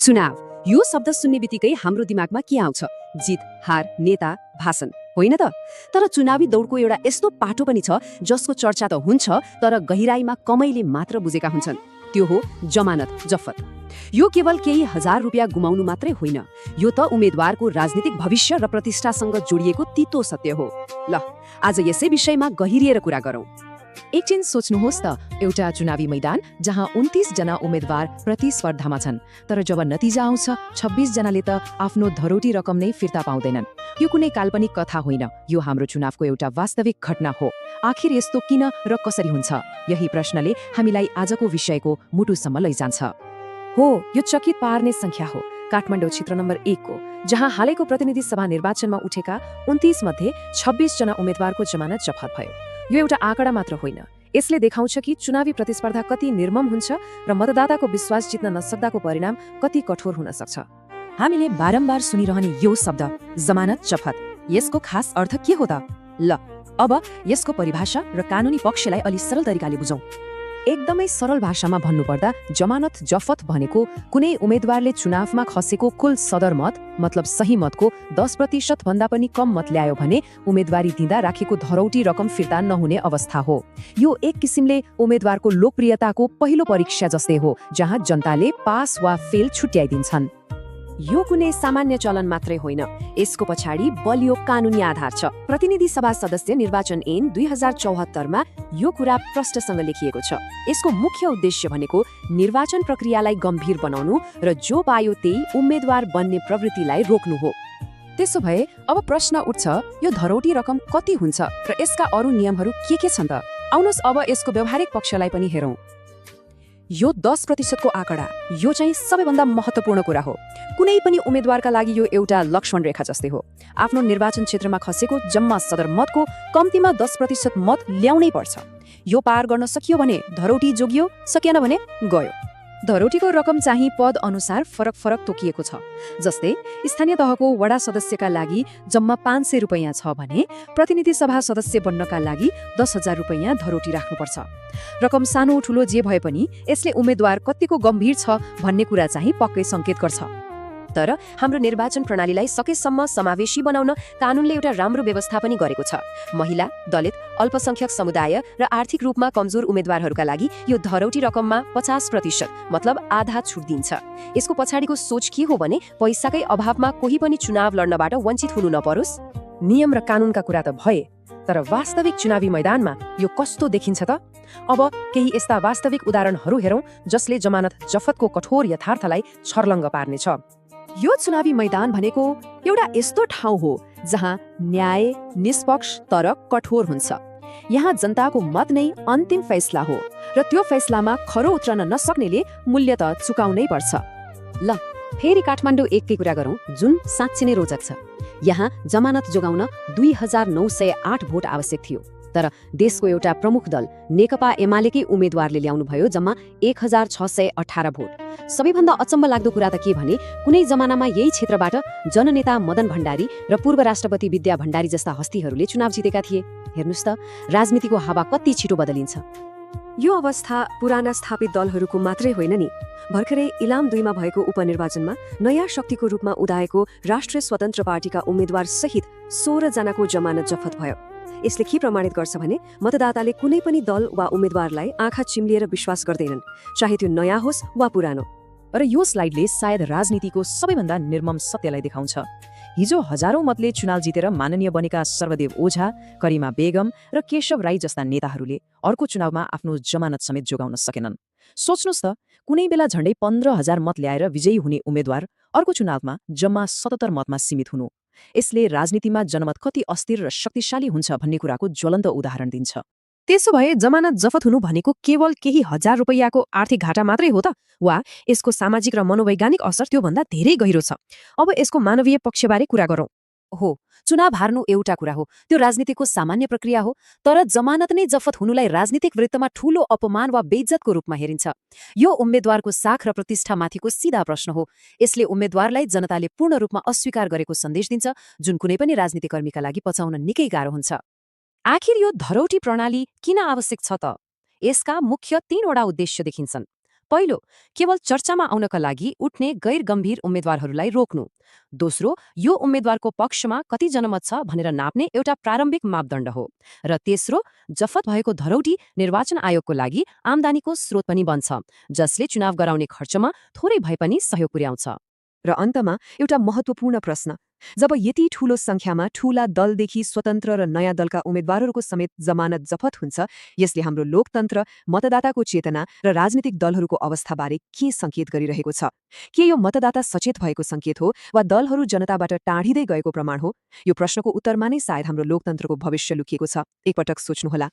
चुनाव यो शब्द सुन्ने बित्तिकै हाम्रो दिमागमा के आउँछ? जित, हार, नेता, भाषण, होइन त? तर चुनावी दौडको एउटा यस्तो पाटो पनि छ जसको चर्चा त हुन्छ तर गहिराईमा कमैले मात्र बुझेका हुन्छन्। त्यो हो जमानत जफत। यो केवल केही हजार रुपियाँ गुमाउनु मात्रै होइन, यो त उम्मेदवारको राजनीतिक भविष्य र प्रतिष्ठासँग जोडिएको तितो सत्य हो। ल, आज यसै विषयमा गहिरिएर कुरा गरौँ। एकछिन सोच्नुहोस् त, एउटा चुनावी मैदान जहाँ 29 जना उम्मेदवार प्रतिस्पर्धामा छन्, तर जब नतिजा आउँछ 26 जनाले त आफ्नो धरोटी रकम नै फिर्ता पाउँदैनन्। यो कुनै काल्पनिक कथा होइन, यो हाम्रो चुनावको एउटा वास्तविक घटना हो। आखिर यस्तो किन र कसरी हुन्छ? यही प्रश्नले हामीलाई आजको विषयको मुटुसम्म लैजान्छ। हो, यो चकित पार्ने संख्या हो। काठमाडौँ क्षेत्र नम्बर 1 को, जहाँ हालैको प्रतिनिधि सभा निर्वाचनमा उठेका 29 मध्ये 26 जना उम्मेदवारको जमानत जफत भयो। यो एउटा आँकडा मात्र होइन, यसले देखाउँछ कि चुनावी प्रतिस्पर्धा कति निर्मम हुन्छ र मतदाताको विश्वास जित्न नसक्दाको परिणाम कति कठोर हुन सक्छ। हामीले बारम्बार सुनिरहने यो शब्द जमानत जफत, यसको खास अर्थ के हो त? ल, अब यसको परिभाषा र कानुनी पक्षलाई अलि सरल तरिकाले बुझौँ। एकदमै सरल भाषामा भन्नुपर्दा जमानत जफत भनेको कुनै उम्मेदवारले चुनावमा खसेको कुल सदरमत मतलब सही मतको 10% भन्दा पनि कम मत ल्यायो भने उम्मेदवारी दिँदा राखेको धरौटी रकम फिर्ता नहुने अवस्था हो। यो एक किसिमले उम्मेदवारको लोकप्रियताको पहिलो परीक्षा जस्तै हो, जहाँ जनताले पास वा फेल छुट्याइदिन्छन्। यो कुनै सामान्य चलन मात्रै होइन, यसको पछाडि बलियो कानुनी आधार छ। प्रतिनिधि सभा सदस्य निर्वाचन ऐन 2074 मा यो कुरा प्रष्टसँग लेखिएको छ। यसको मुख्य उद्देश्य भनेको निर्वाचन प्रक्रियालाई गम्भीर बनाउनु र जो पायो त्यही उम्मेदवार बन्ने प्रवृत्तिलाई रोक्नु हो। त्यसो भए अब प्रश्न उठ्छ, यो धरौटी रकम कति हुन्छ र यसका अरू नियमहरू के छन् त? आउनुहोस् अब यसको व्यावहारिक पक्षलाई पनि हेरौँ। यो 10% को आँकडा, यो चाहिँ सबैभन्दा महत्त्वपूर्ण कुरा हो। कुनै पनि उम्मेदवारका लागि यो एउटा लक्ष्मण रेखा जस्तै हो। आफ्नो निर्वाचन क्षेत्रमा खसेको जम्मा सदरमतको कम्तीमा 10% मत ल्याउनै पर्छ। यो पार गर्न सकियो भने धरौटी जोगियो, सकिएन भने गयो। धरौटीको रकम चाहिँ पद अनुसार फरक तोकिएको छ। जस्तै स्थानीय तहको वडा सदस्यका लागि जम्मा 500 रुपैयाँ छ भने प्रतिनिधि सभा सदस्य बन्नका लागि 10,000 रुपैयाँ धरौटी राख्नुपर्छ। रकम सानो ठुलो जे भए पनि यसले उम्मेदवार कतिको गम्भीर छ भन्ने कुरा चाहिँ पक्कै सङ्केत गर्छ। तर हाम्रो निर्वाचन प्रणालीलाई सकेसम्म समावेशी बनाउन कानुनले एउटा राम्रो व्यवस्था पनि गरेको छ। महिला, दलित, अल्पसंख्यक समुदाय र आर्थिक रूपमा कमजोर उम्मेदवारहरूका लागि यो धरौटी रकममा 50% मतलब आधा छुट दिन्छ। यसको पछाडिको सोच के हो भने पैसाकै अभावमा कोही पनि चुनाव लड्नबाट वञ्चित हुनु नपरोस्। नियम र कानुनका कुरा त भए, तर वास्तविक चुनावी मैदानमा यो कस्तो देखिन्छ त? अब केही यस्ता वास्तविक उदाहरणहरू हेरौँ जसले जमानत जफतको कठोर यथार्थलाई छर्लङ्ग पार्नेछ। यो चुनावी मैदान भनेको एउटा यस्तो ठाउँ हो जहाँ न्याय निष्पक्ष तर कठोर हुन्छ। यहाँ जनताको मत नै अन्तिम फैसला हो र त्यो फैसलामा खरो उत्रन नसक्नेले मूल्य त चुकाउनै पर्छ। ल, फेरि काठमाडौँ 1 कै कुरा गरौँ, जुन साँच्चै नै रोचक छ। यहाँ जमानत जोगाउन 2908 भोट आवश्यक थियो, तर देशको एउटा प्रमुख दल नेकपा एमालेकै उम्मेदवारले ल्याउनुभयो जम्मा 1618 भोट। सबैभन्दा अचम्म लाग्दो कुरा त के भने कुनै जमानामा यही क्षेत्रबाट जननेता मदन भण्डारी र पूर्व राष्ट्रपति विद्या भण्डारी जस्ता हस्तीहरूले चुनाव जितेका थिए। हेर्नुस् त, राजनीतिको हावा कति छिटो बदलिन्छ। यो अवस्था पुराना स्थापित दलहरूको मात्रै होइन नि। भर्खरै इलाम 2 मा भएको उपनिर्वाचनमा नयाँ शक्तिको रूपमा उदाएको राष्ट्रिय स्वतन्त्र पार्टीका उम्मेदवार सहित 16 जनाको जमानत जफत भयो। यसले के प्रमाणित गर्छ भने मतदाताले कुनै पनि दल वा उम्मेदवारलाई आँखा चिम्लिएर विश्वास गर्दैनन्, चाहे त्यो नयाँ होस् वा पुरानो। र यो स्लाइडले सायद राजनीतिको सबैभन्दा निर्मम सत्यलाई देखाउँछ। हिजो हजारौं मतले चुनाव जितेर माननीय बनेका सर्वदेव ओझा, करिमा बेगम र केशव राई जस्ता नेताहरूले अर्को चुनावमा आफ्नो जमानत समेत जोगाउन सकेनन्। सोच्नुहोस् त, कुनै बेला झण्डै 15,000 मत ल्याएर विजयी हुने उम्मेदवार अर्को चुनावमा जम्मा 77 मतमा सीमित हुनु। यसले राजनीतिमा जनमत कति अस्थिर र शक्तिशाली हुन्छ भन्ने कुराको ज्वलन्त उदाहरण दिन्छ। त्यसो भए जमानत जफत हुनु भनेको केवल केही हजार रुपैयाँको आर्थिक घाटा मात्रै हो त, वा यसको सामाजिक र मनोवैज्ञानिक असर त्योभन्दा धेरै गहिरो छ? अब यसको मानवीय पक्षबारे कुरा गरौँ। हो, चुनाव हार्नु एउटा कुरा हो, त्यो राजनीतिको सामान्य प्रक्रिया हो, तर जमानत नै जफत हुनुलाई राजनीतिक वृत्तमा ठूलो अपमान वा बेइज्जतको रूपमा हेरिन्छ। यो उम्मेदवारको साख र प्रतिष्ठामाथिको सीधा प्रश्न हो। यसले उम्मेदवारलाई जनताले पूर्ण रूपमा अस्वीकार गरेको सन्देश दिन्छ, जुन कुनै पनि राजनीतिकर्मीका लागि पचाउन निकै गाह्रो हुन्छ। आखिर यो धरौटी प्रणाली किन आवश्यक छ त? यसका मुख्य 3 वटा उद्देश्य देखिन्छन्। पहिलो, केवल चर्चामा आउनका लागि उठ्ने गैर गम्भीर उम्मेद्वारहरूलाई रोक्नु। दोस्रो, यो उम्मेद्वारको पक्षमा कति जनमत छ भनेर नाप्ने एउटा प्रारम्भिक मापदण्ड हो। र तेस्रो, जफत भएको धरौटी निर्वाचन आयोगको लागि आम्दानीको स्रोत पनि बन्छ, जसले चुनाव गराउने खर्चमा थोरै भए पनि सहयोग पुर्याउँछ। र अन्तमा एउटा महत्त्वपूर्ण प्रश्न, जब यति ठूलो संख्यामा ठूला दलदेखि स्वतन्त्र र नयाँ दलका उम्मेद्वारहरूको समेत जमानत जफत हुन्छ, यसले हाम्रो लोकतन्त्र, मतदाताको चेतना र राजनीतिक दलहरूको अवस्थाबारे के संकेत गरिरहेको छ? के यो मतदाता सचेत भएको संकेत हो वा दलहरू जनताबाट टाढिँदै गएको प्रमाण हो? यो प्रश्नको उत्तरमा नै सायद हाम्रो लोकतन्त्रको भविष्य लुकिएको छ। एकपटक सोच्नुहोला।